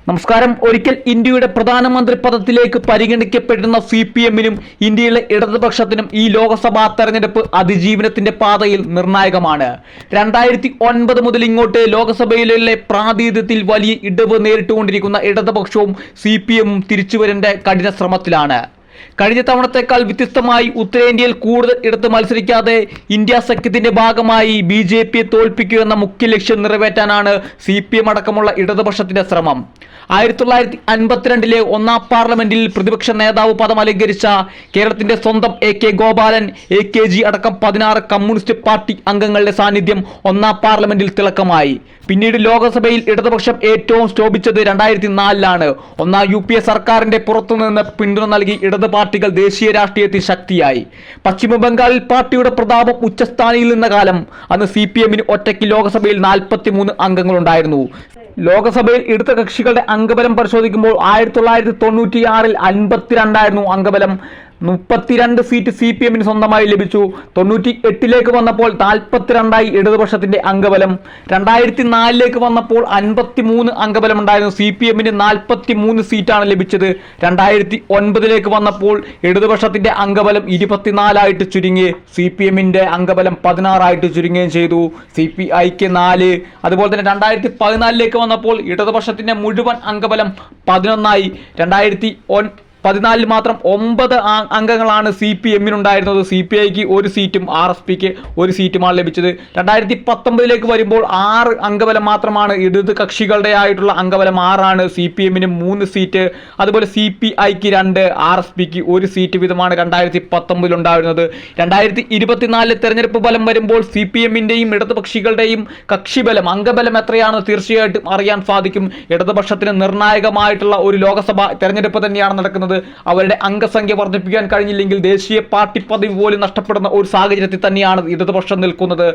നമസ്കാരം. ഒരിക്കൽ ഇന്ത്യയുടെ പ്രധാനമന്ത്രി പദത്തിലേക്ക് പരിഗണിക്കപ്പെടുന്ന CPM-നും ഇന്ത്യയിലെ ഇടതുപക്ഷത്തിനും ഈ ലോക്സഭാ തെരഞ്ഞെടുപ്പ് അതിജീവനത്തിന്റെ പാതയിൽ നിർണായകമാണ്. 2009 മുതൽ ഇങ്ങോട്ട് ലോക്സഭയിലെ പ്രാതിനിധ്യത്തിൽ വലിയ ഇടിവ് നേരിട്ടുകൊണ്ടിരിക്കുന്ന ഇടതുപക്ഷവും CPM-ഉം തിരിച്ചുവരേണ്ട കഠിന ശ്രമത്തിലാണ്. കഴിഞ്ഞ തവണത്തേക്കാൾ വ്യത്യസ്തമായി ഉത്തരേന്ത്യയിൽ കൂടുതൽ ഇടത്ത് മത്സരിക്കാതെ ഇന്ത്യ സഖ്യത്തിന്റെ ഭാഗമായി BJP-യെ തോൽപ്പിക്കുക എന്ന മുഖ്യ ലക്ഷ്യം നിറവേറ്റാനാണ് CPM അടക്കമുള്ള ഇടതുപക്ഷത്തിന്റെ ശ്രമം. 1952 ഒന്നാം പാർലമെന്റിൽ പ്രതിപക്ഷ നേതാവ് പദം അലങ്കരിച്ച കേരളത്തിന്റെ സ്വന്തം AK ഗോപാലൻ, AKG അടക്കം 16 കമ്മ്യൂണിസ്റ്റ് പാർട്ടി അംഗങ്ങളുടെ സാന്നിധ്യം ഒന്നാം പാർലമെന്റിൽ തിളക്കമായി. പിന്നീട് ലോക്സഭയിൽ ഇടതുപക്ഷം ഏറ്റവും ശോഭിച്ചത് 2004-ലാണ്. ഒന്നാം UPA സർക്കാരിന്റെ പുറത്തുനിന്ന് പിന്തുണ നൽകി ഇടത് പാർട്ടികൾ ദേശീയ രാഷ്ട്രീയത്തിൽ ശക്തിയായി. പശ്ചിമ ബംഗാളിൽ പാർട്ടിയുടെ പ്രതാപം ഉച്ചസ്ഥാനിയിൽ നിന്ന കാലം. അന്ന് CPM-ന് ഒറ്റയ്ക്ക് ലോക്സഭയിൽ 43 അംഗങ്ങളുണ്ടായിരുന്നു. ലോക്സഭയിൽ ഇടത് കക്ഷികളുടെ അംഗബലം പരിശോധിക്കുമ്പോൾ 1996-ൽ 52 അംഗബലം. 32 സീറ്റ് CPM-ന് സ്വന്തമായി ലഭിച്ചു. 98-ലേക്ക് വന്നപ്പോൾ 42 ഇടതുപക്ഷത്തിന്റെ അംഗബലം. 2004-ലേക്ക് വന്നപ്പോൾ 53 അംഗബലം ഉണ്ടായിരുന്നു. CPM-ന് 43 സീറ്റാണ് ലഭിച്ചത്. 2009-ലേക്ക് വന്നപ്പോൾ ഇടതുപക്ഷത്തിന്റെ അംഗബലം 24 ചുരുങ്ങി. CPM-ന്റെ അംഗബലം 16 ചുരുങ്ങുകയും ചെയ്തു. CPI-ക്ക് 4. അതുപോലെ തന്നെ 2014-ലേക്ക് വന്നപ്പോൾ ഇടതുപക്ഷത്തിന്റെ മുഴുവൻ അംഗബലം 11. 2014 മാത്രം 9 അംഗങ്ങളാണ് CPM-നുണ്ടായിരുന്നത്. CPI-ക്ക് 1 സീറ്റും RSPക്ക് 1 സീറ്റുമാണ് ലഭിച്ചത്. 2019-ലേക്ക് വരുമ്പോൾ 6 അംഗബലം മാത്രമാണ്. ഇടത് കക്ഷികളുടെ ആയിട്ടുള്ള അംഗബലം 6ആണ്. CPM-ന് 3 സീറ്റ്, അതുപോലെ CPI-ക്ക് 2, RSPക്ക് 1 സീറ്റ് വീതമാണ് 2019 ഉണ്ടായിരുന്നത്. 2024 തെരഞ്ഞെടുപ്പ് ഫലം വരുമ്പോൾ CPM-ന്റെയും ഇടതുപക്ഷികളുടെയും കക്ഷിബലം, അംഗബലം എത്രയാണ് തീർച്ചയായിട്ടും അറിയാൻ സാധിക്കും. ഇടതുപക്ഷത്തിന് നിർണായകമായിട്ടുള്ള ഒരു ലോക്സഭ തെരഞ്ഞെടുപ്പ് തന്നെയാണ് നടക്കുന്നത്. അവരുടെ അംഗസംഖ്യ വർദ്ധിപ്പിക്കാൻ കഴിഞ്ഞില്ലെങ്കിൽ ദേശീയ പാർട്ടി പദവി പോലും നഷ്ടപ്പെടുന്ന ഒരു സാഹചര്യത്തിൽ തന്നെയാണ് ഇടതുപക്ഷം നിൽക്കുന്നത്.